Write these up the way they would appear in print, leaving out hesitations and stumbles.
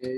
Ok.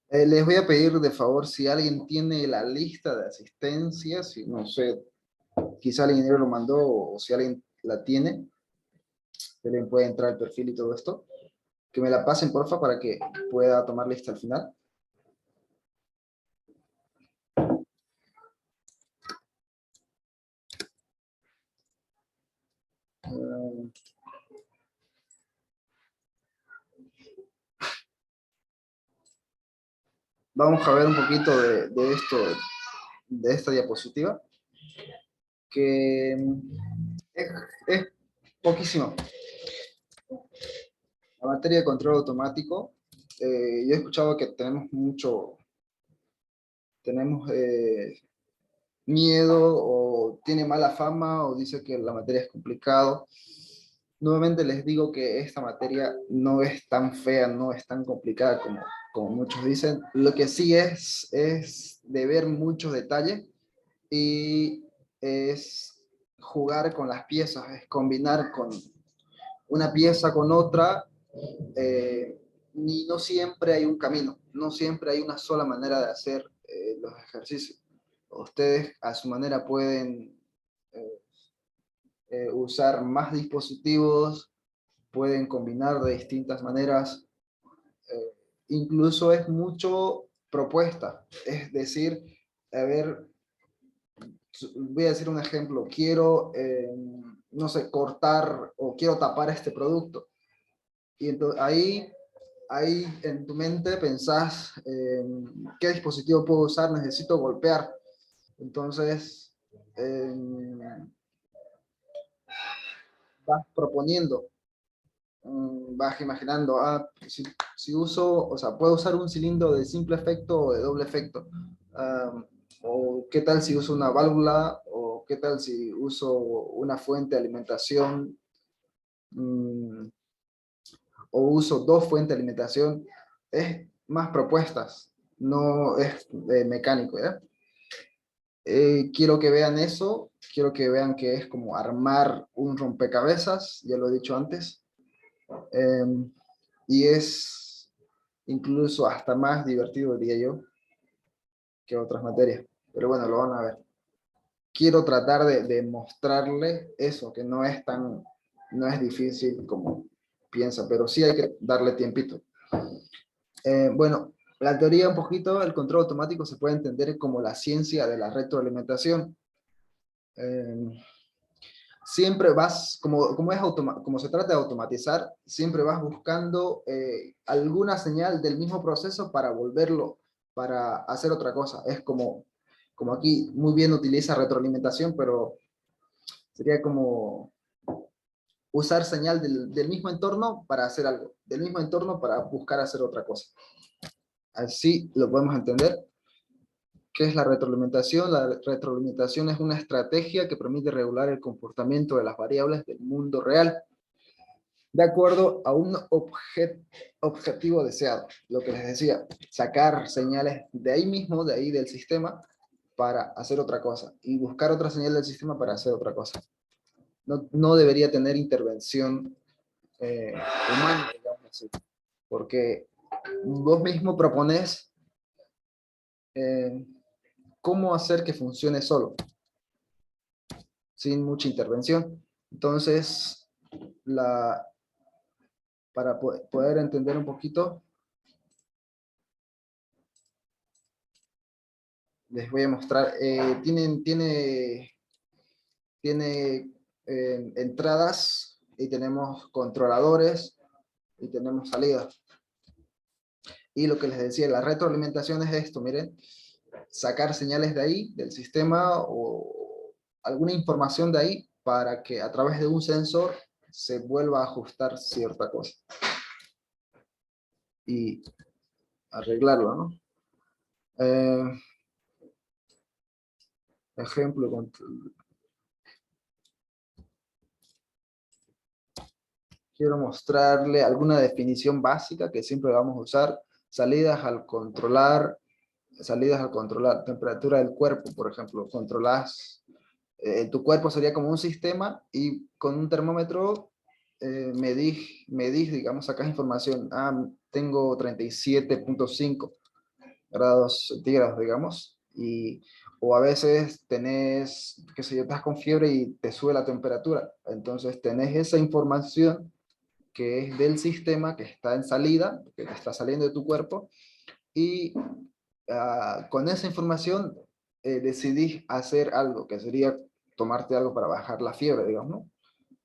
Les voy a pedir de favor si alguien tiene la lista de asistencia, si no sé, quizá el ingeniero lo mandó o si alguien la tiene, que alguien puede entrar al perfil y todo esto, que me la pasen porfa para que pueda tomar lista al final. Vamos a ver un poquito de esto, de esta diapositiva, que es poquísimo. La materia de control automático, yo he escuchado que tenemos miedo o tiene mala fama o dice que la materia es complicado. Nuevamente les digo que esta materia no es tan fea, no es tan complicada como muchos dicen. Lo que sí es de ver muchos detalles y es jugar con las piezas, es combinar con una pieza con otra, y no siempre hay un camino, no siempre hay una sola manera de hacer los ejercicios. Ustedes a su manera pueden eh, usar más dispositivos, pueden combinar de distintas maneras, eh, incluso es mucho propuesta, es decir, a ver, voy a decir un ejemplo, quiero, no sé, cortar o quiero tapar este producto. Y entonces ahí en tu mente pensás, ¿qué dispositivo puedo usar? Necesito golpear. Entonces, vas proponiendo, vas imaginando, si uso, o sea, puedo usar un cilindro de simple efecto o de doble efecto. O qué tal si uso una válvula, o qué tal si uso una fuente de alimentación, mm, o uso dos fuentes de alimentación. Es más propuestas, no es mecánico, ¿ya? Quiero que vean eso, quiero que vean que es como armar un rompecabezas, ya lo he dicho antes, eh, y es incluso hasta más divertido, diría yo, que otras materias, pero bueno, lo van a ver. Quiero tratar de mostrarle eso, que no es difícil como piensa, pero sí hay que darle tiempito. Bueno, la teoría un poquito, el control automático se puede entender como la ciencia de la retroalimentación. Eh, Siempre vas, como se trata de automatizar, siempre vas buscando alguna señal del mismo proceso para volverlo, para hacer otra cosa. Es como aquí muy bien utiliza retroalimentación, pero sería como usar señal del mismo entorno para hacer algo, del mismo entorno para buscar hacer otra cosa. Así lo podemos entender. ¿Qué es la retroalimentación? La retroalimentación es una estrategia que permite regular el comportamiento de las variables del mundo real de acuerdo a un objetivo deseado. Lo que les decía, sacar señales de ahí mismo, de ahí del sistema, para hacer otra cosa, y buscar otra señal del sistema para hacer otra cosa. No debería tener intervención humana, digamos así, porque vos mismo propones cómo hacer que funcione solo, sin mucha intervención. Entonces, para poder entender un poquito, les voy a mostrar. Tiene entradas y tenemos controladores y tenemos salidas. Y lo que les decía, la retroalimentación es esto, miren, sacar señales de ahí, del sistema, o alguna información de ahí, para que a través de un sensor se vuelva a ajustar cierta cosa. Y arreglarlo, ¿no? Ejemplo, quiero mostrarle alguna definición básica que siempre vamos a usar. Salidas al controlar temperatura del cuerpo, por ejemplo. Controlas, tu cuerpo sería como un sistema y con un termómetro medís, digamos, sacas información. Tengo 37.5 grados centígrados, digamos, o a veces tenés, qué sé yo, estás con fiebre y te sube la temperatura. Entonces tenés esa información que es del sistema, que está en salida, que te está saliendo de tu cuerpo, y con esa información decidís hacer algo, que sería tomarte algo para bajar la fiebre, digamos, ¿no?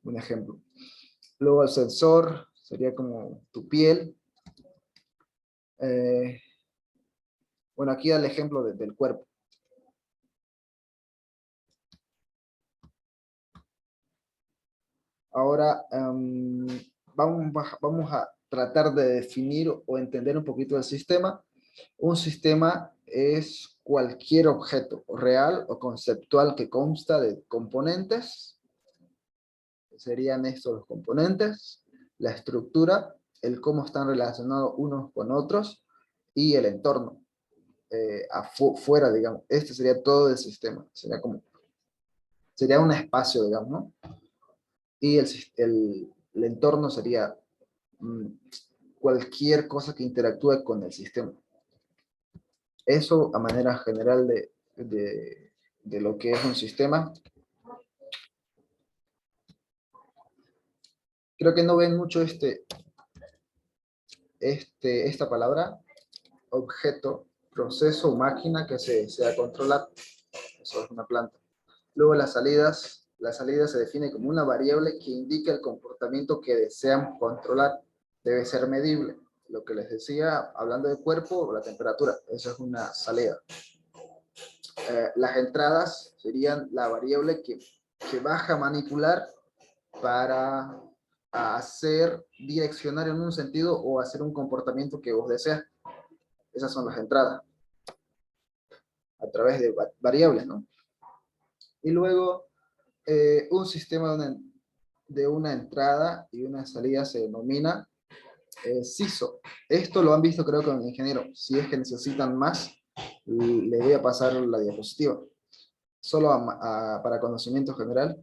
Un ejemplo. Luego el sensor sería como tu piel. Bueno, aquí da el ejemplo del cuerpo. Ahora vamos a tratar de definir o entender un poquito el sistema. Un sistema es cualquier objeto real o conceptual que consta de componentes. Serían estos los componentes, la estructura, el cómo están relacionados unos con otros y el entorno. Afuera, digamos. Este sería todo el sistema. Sería un espacio, digamos, ¿no? Y el entorno sería cualquier cosa que interactúe con el sistema. Eso a manera general de lo que es un sistema. Creo que no ven mucho esta palabra, objeto, proceso o máquina que se desea controlar. Eso es una planta. Luego la salida se define como una variable que indica el comportamiento que deseamos controlar. Debe ser medible. Lo que les decía, hablando de cuerpo, la temperatura, eso es una salida. Las entradas serían la variable que vas a manipular para direccionar en un sentido o hacer un comportamiento que vos deseas. Esas son las entradas, a través de variables, ¿no? Y luego, un sistema de una entrada y una salida se denomina CISO. Esto lo han visto creo con el ingeniero. Si es que necesitan más, le voy a pasar la diapositiva. Solo para conocimiento general,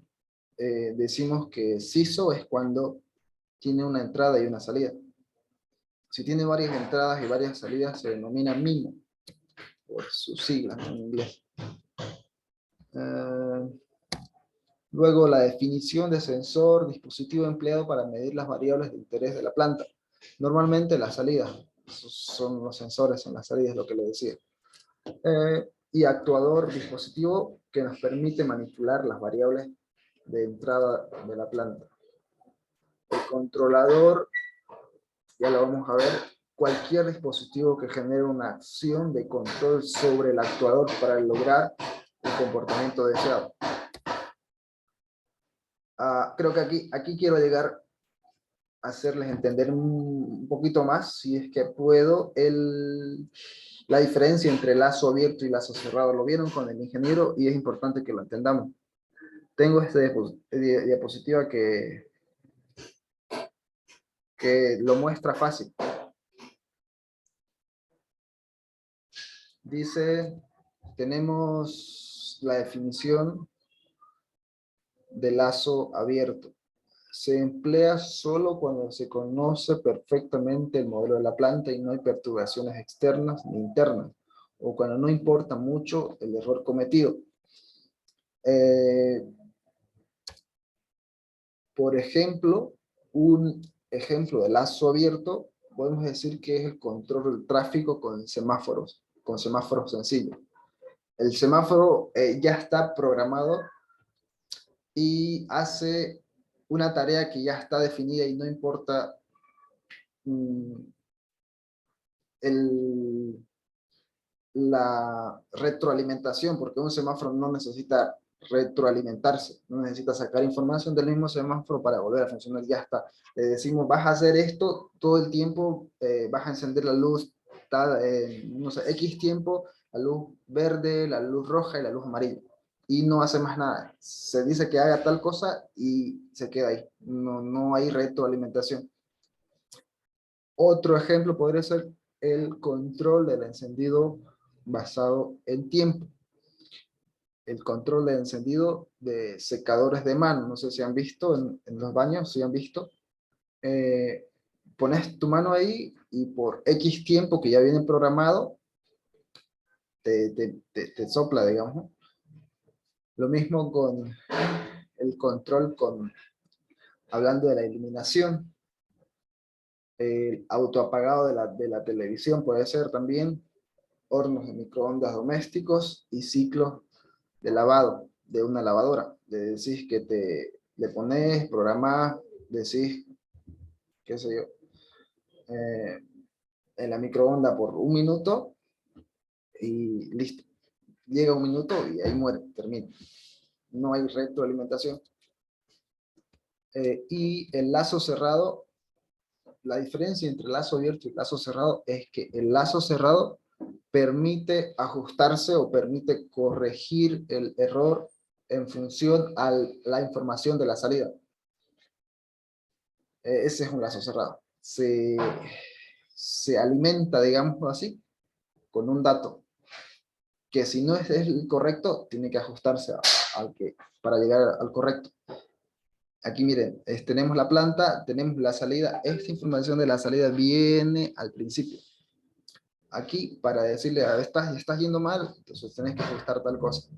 decimos que CISO es cuando tiene una entrada y una salida. Si tiene varias entradas y varias salidas, se denomina MIMO, por sus siglas en inglés. Luego, la definición de sensor, dispositivo empleado para medir las variables de interés de la planta. Normalmente las salidas, son los sensores en las salidas, lo que le decía. Y actuador, dispositivo que nos permite manipular las variables de entrada de la planta. El controlador, ya lo vamos a ver, cualquier dispositivo que genere una acción de control sobre el actuador para lograr el comportamiento deseado. Creo que aquí quiero llegar a hacerles entender un poquito más, si es que puedo, la diferencia entre lazo abierto y lazo cerrado. Lo vieron con el ingeniero y es importante que lo entendamos. Tengo esta diapositiva que lo muestra fácil. Dice, tenemos la definición de lazo abierto. Se emplea solo cuando se conoce perfectamente el modelo de la planta y no hay perturbaciones externas ni internas, o cuando no importa mucho el error cometido. Por ejemplo, un ejemplo de lazo abierto, podemos decir que es el control del tráfico con semáforos sencillos. El semáforo ya está programado y hace una tarea que ya está definida y no importa la retroalimentación, porque un semáforo no necesita retroalimentarse, no necesita sacar información del mismo semáforo para volver a funcionar, ya está. Le decimos, vas a hacer esto todo el tiempo, vas a encender la luz, no sé, X tiempo, la luz verde, la luz roja y la luz amarilla, y no hace más nada. Se dice que haga tal cosa y se queda ahí, no hay retroalimentación. Otro ejemplo podría ser el control del encendido basado en tiempo. El control de encendido de secadores de mano. No sé si han visto en los baños, si han visto. Pones tu mano ahí y por X tiempo que ya viene programado, te sopla, digamos, ¿no? Lo mismo con el control, hablando de la iluminación. El autoapagado de la televisión puede ser también, hornos de microondas domésticos y ciclos de lavado de una lavadora. Le decís que le pones, programás, decís, qué sé yo, en la microonda por 1 minuto y listo. Llega 1 minuto y ahí muere, termina. No hay retroalimentación. Y el lazo cerrado, la diferencia entre lazo abierto y lazo cerrado es que el lazo cerrado permite ajustarse o permite corregir el error en función a la información de la salida. Ese es un lazo cerrado. Se alimenta, digamos así, con un dato que si no es el correcto, tiene que ajustarse para llegar al correcto. Aquí miren, tenemos la planta, tenemos la salida. Esta información de la salida viene al principio. Aquí, para decirle, estás yendo mal, entonces tenés que ajustar tal cosa.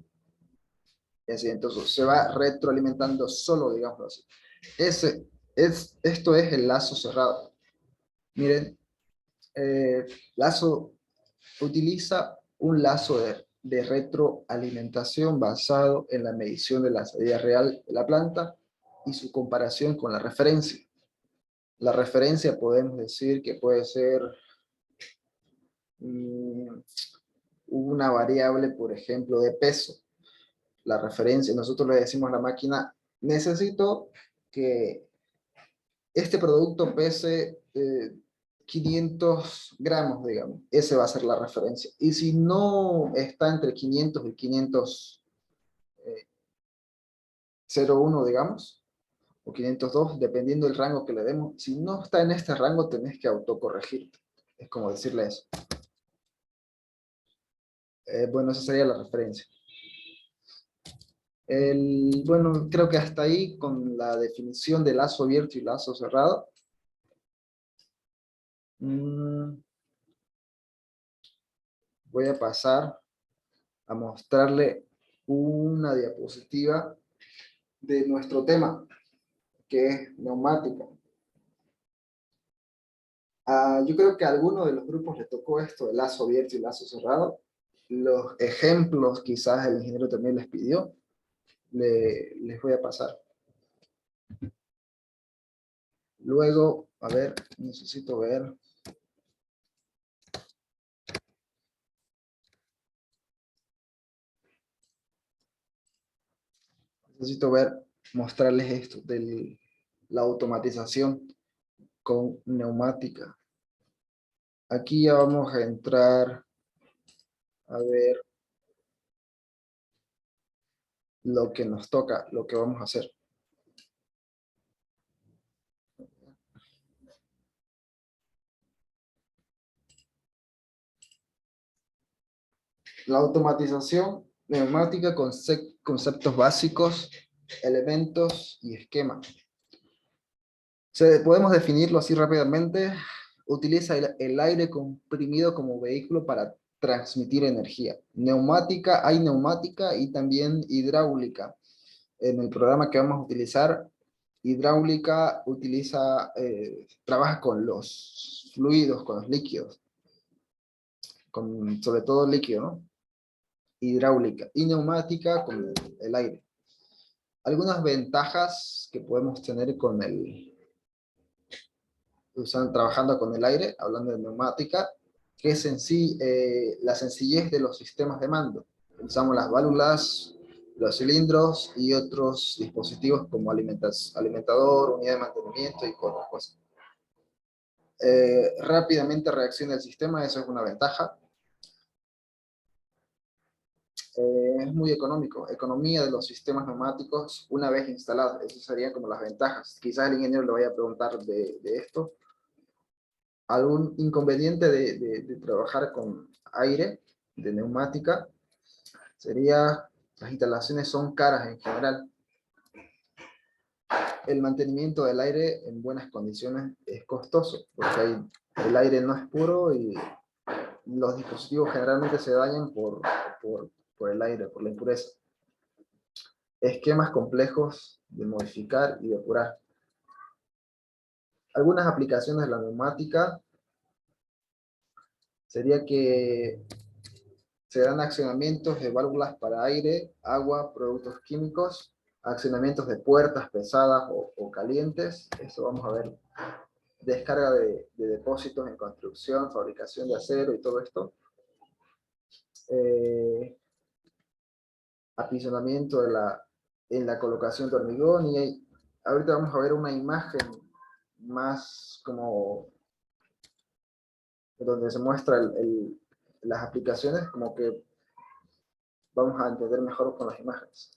Y así, entonces se va retroalimentando solo, digamos así. Esto es el lazo cerrado. Miren, lazo utiliza un lazo de retroalimentación basado en la medición de la salida real de la planta y su comparación con la referencia. La referencia podemos decir que puede ser una variable, por ejemplo, de peso. La referencia, nosotros le decimos a la máquina, necesito que este producto pese 500 gramos, digamos. Ese va a ser la referencia. Y si no está entre 500 y 501, digamos, o 502, dependiendo del rango que le demos, si no está en este rango, tenés que autocorregirte. Es como decirle eso. Bueno, esa sería la referencia. Bueno, creo que hasta ahí con la definición de lazo abierto y lazo cerrado. Voy a pasar a mostrarle una diapositiva de nuestro tema, que es neumática. Yo creo que a alguno de los grupos le tocó esto de lazo abierto y lazo cerrado. Los ejemplos quizás el ingeniero también les pidió. Les voy a pasar. Luego, a ver, necesito ver. Mostrarles esto de la automatización con neumática. Aquí ya vamos a entrar a ver lo que nos toca, lo que vamos a hacer. La automatización neumática, conceptos básicos, elementos y esquema. Podemos definirlo así rápidamente. Utiliza el aire comprimido como vehículo para transmitir energía. Neumática, hay neumática y también hidráulica. En el programa que vamos a utilizar, hidráulica trabaja con los fluidos, con los líquidos, sobre todo líquido, ¿no? Hidráulica y neumática con el aire. Algunas ventajas que podemos tener trabajando con el aire, hablando de neumática, que es en sí la sencillez de los sistemas de mando. Usamos las válvulas, los cilindros y otros dispositivos como alimentador, unidad de mantenimiento y otras cosas. Rápidamente reacciona el sistema, eso es una ventaja. Es muy económico, economía de los sistemas neumáticos una vez instalados, esas serían como las ventajas. Quizás el ingeniero le vaya a preguntar de esto. ¿Algún inconveniente de trabajar con aire, de neumática? Sería, las instalaciones son caras en general. El mantenimiento del aire en buenas condiciones es costoso, porque el aire no es puro y los dispositivos generalmente se dañan por el aire, por la impureza. Esquemas complejos de modificar y depurar. Algunas aplicaciones de la neumática sería que se dan accionamientos de válvulas para aire, agua, productos químicos, accionamientos de puertas pesadas o calientes, eso vamos a ver, descarga de depósitos en construcción, fabricación de acero y todo esto, apisonamiento en la colocación de hormigón, y ahorita vamos a ver una imagen más como donde se muestra las aplicaciones, como que vamos a entender mejor con las imágenes.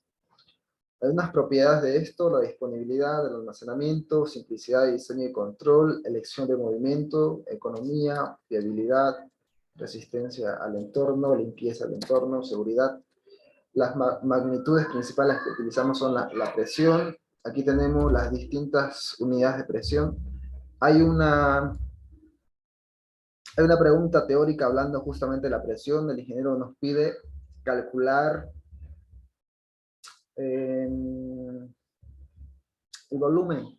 Hay unas propiedades de esto: la disponibilidad, el almacenamiento, simplicidad de diseño y control, elección de movimiento, economía, fiabilidad, resistencia al entorno, limpieza del entorno, seguridad. Las magnitudes principales que utilizamos son la presión. Aquí tenemos las distintas unidades de presión. Hay una pregunta teórica hablando justamente de la presión. El ingeniero nos pide calcular el volumen,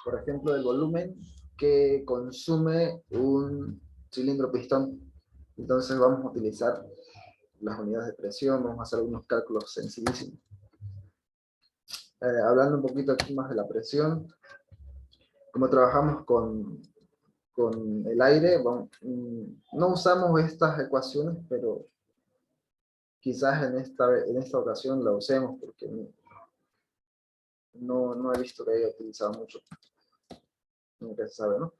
por ejemplo, el volumen que consume un cilindro pistón. Entonces vamos a utilizar las unidades de presión, vamos a hacer algunos cálculos sencillísimos. Hablando un poquito aquí más de la presión, como trabajamos con el aire, bueno, no usamos estas ecuaciones, pero quizás en esta ocasión la usemos, porque no he visto que haya utilizado mucho. Nunca se sabe, ¿no?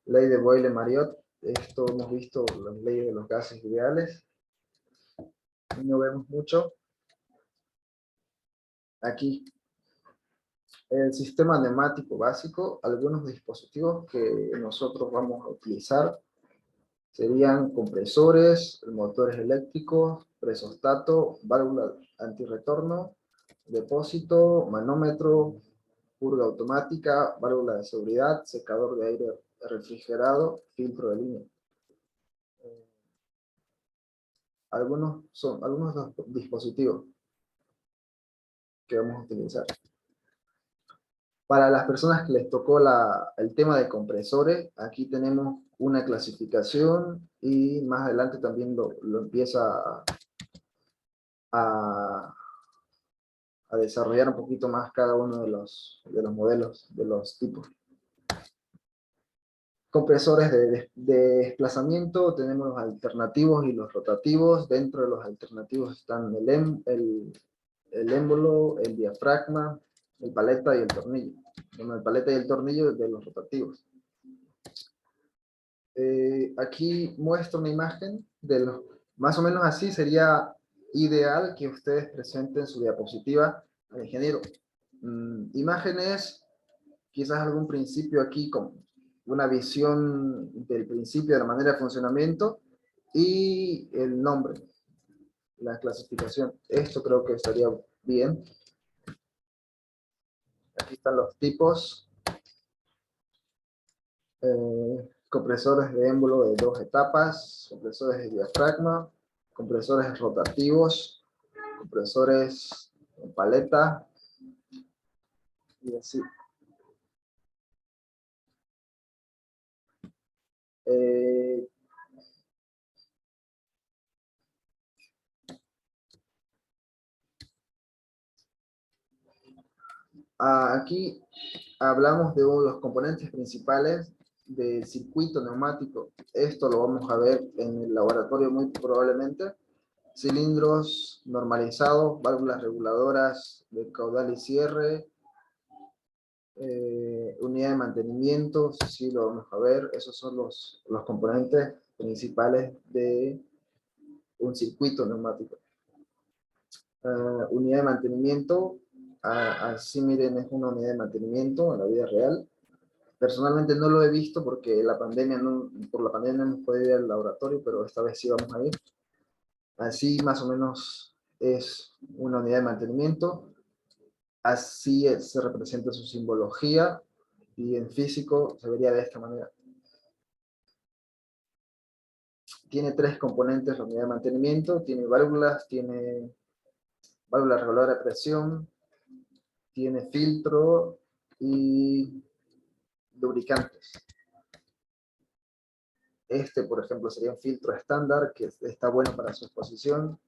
Ley de Boyle-Mariotte, esto hemos visto las leyes de los gases ideales. No vemos mucho. Aquí, el sistema neumático básico, algunos dispositivos que nosotros vamos a utilizar serían compresores, motores eléctricos, presostato, válvula antirretorno, depósito, manómetro, purga automática, válvula de seguridad, secador de aire refrigerado, filtro de línea. Algunos de los dispositivos que vamos a utilizar. Para las personas que les tocó el tema de compresores, aquí tenemos una clasificación y más adelante también lo empieza a desarrollar un poquito más cada uno de los modelos, de los tipos. Compresores de desplazamiento, tenemos los alternativos y los rotativos. Dentro de los alternativos están el émbolo, el diafragma, el paleta y el tornillo. Bueno, el paleta y el tornillo de los rotativos. Aquí muestro una imagen de los, más o menos así sería ideal que ustedes presenten su diapositiva al ingeniero. Imágenes, quizás algún principio aquí con una visión del principio de la manera de funcionamiento y el nombre, la clasificación. Esto creo que estaría bien. Aquí están los tipos. Compresores de émbolo de 2 etapas, compresores de diafragma, compresores rotativos, compresores en paleta, y así. Aquí hablamos de uno de los componentes principales de circuito neumático. Esto lo vamos a ver en el laboratorio muy probablemente. Cilindros normalizados, válvulas reguladoras de caudal y cierre, unidad de mantenimiento, sí lo vamos a ver. Esos son los componentes principales de un circuito neumático. Unidad de mantenimiento, así miren, es una unidad de mantenimiento en la vida real. Personalmente no lo he visto porque por la pandemia no hemos podido ir al laboratorio, pero esta vez sí vamos a ir. Así más o menos es una unidad de mantenimiento. Así se representa su simbología y en físico se vería de esta manera. Tiene tres componentes la unidad de mantenimiento. Tiene válvula reguladora de presión, tiene filtro y lubricantes. Este, por ejemplo, sería un filtro estándar que está bueno para su exposición.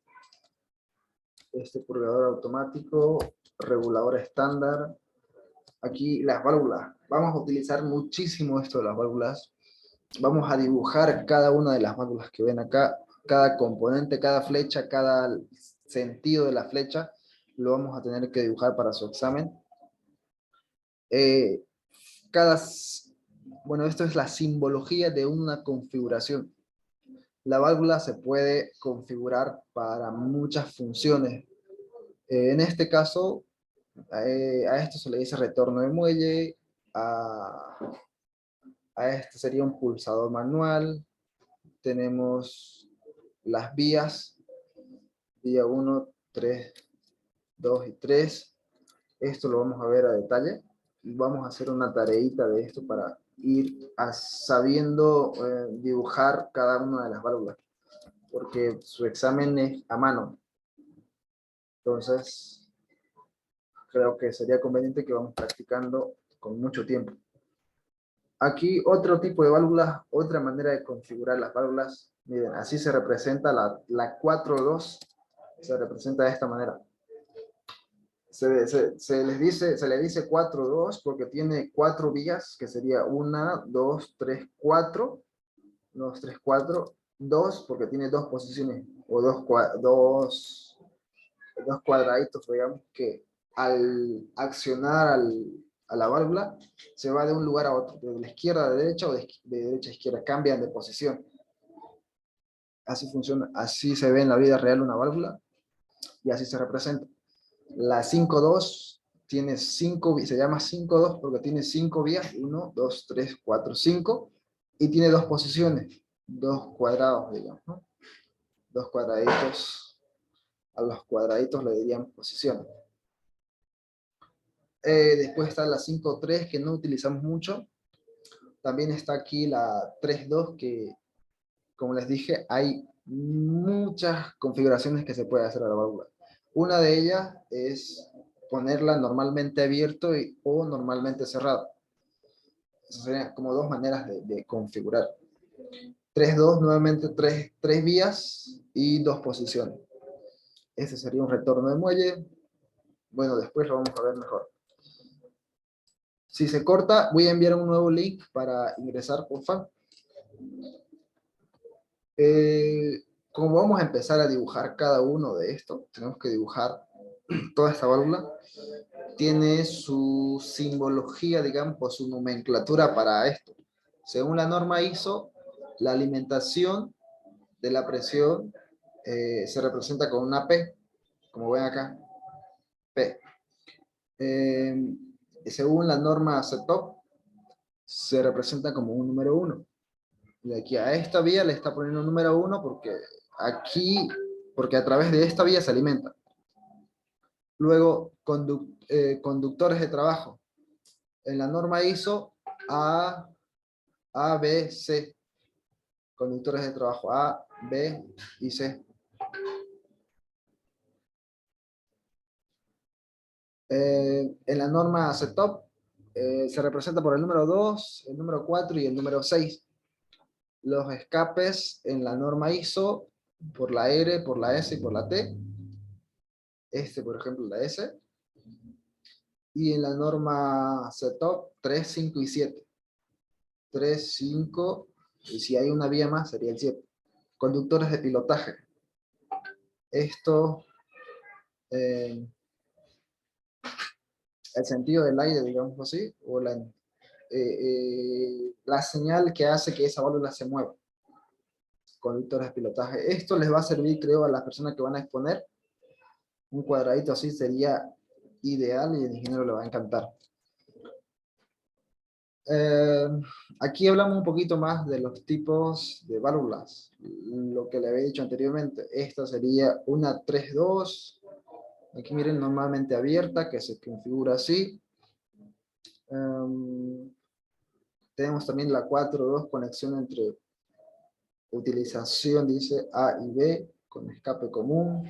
Este purgador automático, regulador estándar. Aquí las válvulas. Vamos a utilizar muchísimo esto de las válvulas. Vamos a dibujar cada una de las válvulas que ven acá. Cada componente, cada flecha, cada sentido de la flecha, lo vamos a tener que dibujar para su examen. Bueno, esto es la simbología de una configuración. La válvula se puede configurar para muchas funciones. En este caso, a esto se le dice retorno de muelle, a este sería un pulsador manual. Tenemos las vías, vía 1, 3, 2 y 3. Esto lo vamos a ver a detalle. Vamos a hacer una tareita de esto para ir sabiendo dibujar cada una de las válvulas, porque su examen es a mano. Entonces, creo que sería conveniente que vamos practicando con mucho tiempo. Aquí otro tipo de válvulas, otra manera de configurar las válvulas. Miren, así se representa la 4.2, se representa de esta manera. Se le dice 4.2 porque tiene 4 vías, que sería 1, 2, 3, 4. 2, 3, 4. 2 porque tiene dos posiciones, o dos cuadraditos, digamos, que al accionar a la válvula se va de un lugar a otro, de la izquierda a la derecha o de derecha a izquierda, cambian de posición. Así funciona, así se ve en la vida real una válvula y así se representa. La 5.2 tiene 5, se llama 5.2 porque tiene 5 vías, 1, 2, 3, 4, 5, y tiene dos posiciones, dos cuadrados, digamos, ¿no? Dos cuadraditos, a los cuadraditos le dirían posiciones. Después está la 5.3 que no utilizamos mucho. También está aquí la 3.2 que, como les dije, hay muchas configuraciones que se puede hacer a la válvula. Una de ellas es ponerla normalmente abierto o normalmente cerrado. Esas serían como dos maneras de configurar. 3.2 nuevamente tres vías y dos posiciones. Este sería un retorno de muelle. Bueno, después lo vamos a ver mejor. Si se corta, voy a enviar un nuevo link para ingresar, por favor. Como vamos a empezar a dibujar cada uno de estos, tenemos que dibujar toda esta válvula. Tiene su simbología, digamos, o su nomenclatura para esto. Según la norma ISO, la alimentación de la presión se representa con una P, como ven acá, P. Según la norma CETOP, se representa como un número 1. Y aquí a esta vía le está poniendo un número 1 porque a través de esta vía se alimenta. Luego, conductores de trabajo. En la norma ISO, A, B, C. Conductores de trabajo A, B y C. En la norma CETOP se representa por el número 2, el número 4 y el número 6. Los escapes en la norma ISO por la R, por la S y por la T. Este, por ejemplo, la S. Y en la norma CETOP 3, 5 y 7. 3, 5, y si hay una vía más sería el 7. Conductores de pilotaje. Esto, eh, el sentido del aire, digamos así, o la señal que hace que esa válvula se mueva. Conductores de pilotaje. Esto les va a servir, creo, a las personas que van a exponer. Un cuadradito así sería ideal y el ingeniero le va a encantar. Aquí hablamos un poquito más de los tipos de válvulas. Lo que le había dicho anteriormente. Esta sería una 3.2. Aquí miren, normalmente abierta, que se configura así. Tenemos también la 4.2, conexión entre utilización, dice A y B, con escape común.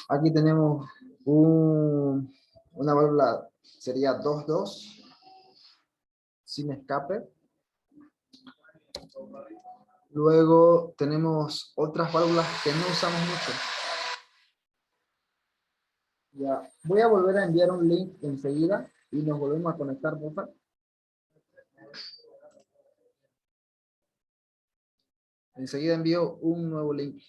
Aquí tenemos una válvula, sería 2.2, sin escape. Luego tenemos otras válvulas que no usamos mucho. Ya, voy a volver a enviar un link enseguida y nos volvemos a conectar, por favor. Enseguida envío un nuevo link.